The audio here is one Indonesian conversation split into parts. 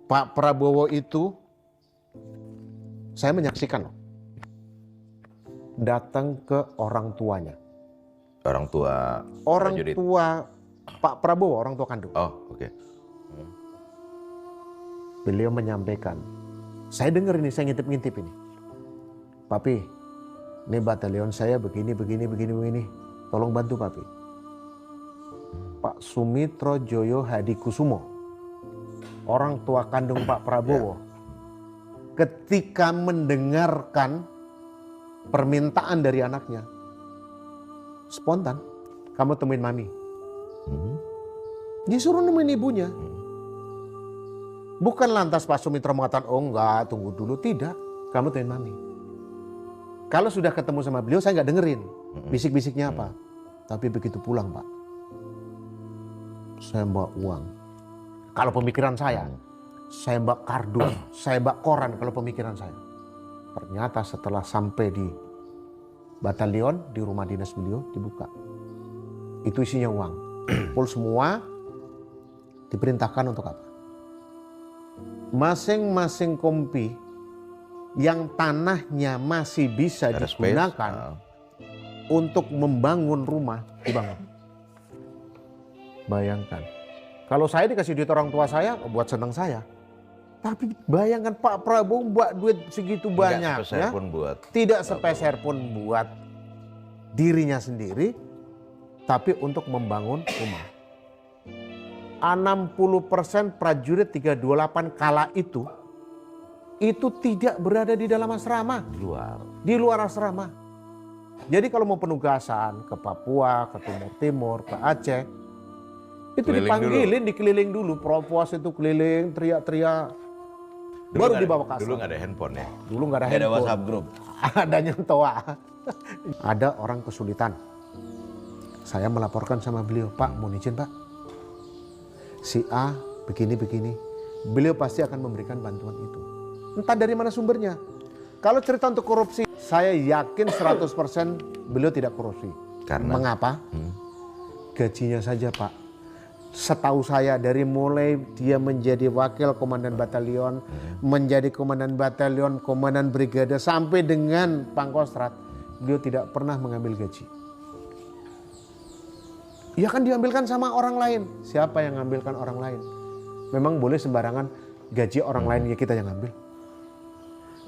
Pak Prabowo itu, saya menyaksikan loh, datang ke orang tuanya. Orang tua Orang prajurit. tua Pak Prabowo, orang tua kandung. Oh, oke. Beliau menyampaikan, saya dengar ini, saya ngintip-ngintip ini. Papi, ini batalion saya begini. Tolong bantu Papi. Pak Sumitro Joyo Hadikusumo, orang tua kandung Pak Prabowo, ketika mendengarkan permintaan dari anaknya, spontan, kamu temuin mami. Disuruh nemuin ibunya. Bukan lantas Pak Sumitro mengatakan, oh enggak, tunggu dulu. Tidak, kamu temuin mami. Kalau sudah ketemu sama beliau, saya nggak dengerin bisik-bisiknya apa. Tapi begitu pulang Pak, saya bawa uang. Kalau pemikiran saya bawa kardus, saya bawa koran kalau pemikiran saya. Ternyata setelah sampai di batalion, di rumah dinas beliau, dibuka. Itu isinya uang. Full semua, diperintahkan untuk apa? Masing-masing kompi yang tanahnya masih bisa Ada digunakan untuk membangun rumah, dibangun. Bayangkan, kalau saya dikasih duit orang tua saya, buat senang saya. Tapi bayangkan Pak Prabowo buat duit segitu banyak, ya, tidak sepeser pun buat dirinya sendiri, tapi untuk membangun rumah. 60% prajurit 328 kala itu tidak berada di dalam asrama. Di luar asrama. Jadi kalau mau penugasan ke Papua, ke Timur Timur, ke Aceh, itu keliling dipanggilin, dikeliling dulu. Provos itu keliling, teriak-teriak. Baru dibawa ke asrama. Dulu nggak ada handphone ya? Dulu nggak ada handphone. Ada WhatsApp group. Adanya toa. Ada orang kesulitan. Saya melaporkan sama beliau, Pak, mohon izin Pak. Si A begini. Beliau pasti akan memberikan bantuan itu. Entah dari mana sumbernya. Kalau cerita untuk korupsi, saya yakin 100% beliau tidak korupsi. Karena? Mengapa? Gajinya saja Pak. Setahu saya dari mulai dia menjadi wakil komandan batalion, menjadi komandan batalion, komandan brigade, sampai dengan Pangkostrat, beliau tidak pernah mengambil gaji. Ya kan diambilkan sama orang lain. Siapa yang mengambilkan orang lain? Memang boleh sembarangan gaji orang lain, ya kita yang ambil.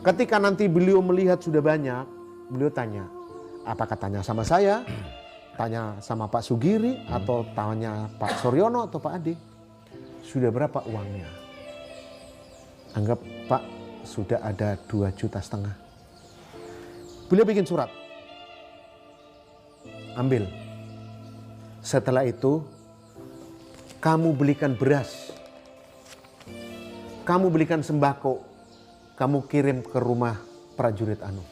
Ketika nanti beliau melihat sudah banyak, beliau tanya, apakah tanya sama saya, tanya sama Pak Sugiri, atau tanya Pak Suryono atau Pak Ade, sudah berapa uangnya? Anggap Pak sudah ada 2,5 juta. Beliau bikin surat, ambil. Setelah itu, kamu belikan beras, kamu belikan sembako, kamu kirim ke rumah prajurit anu.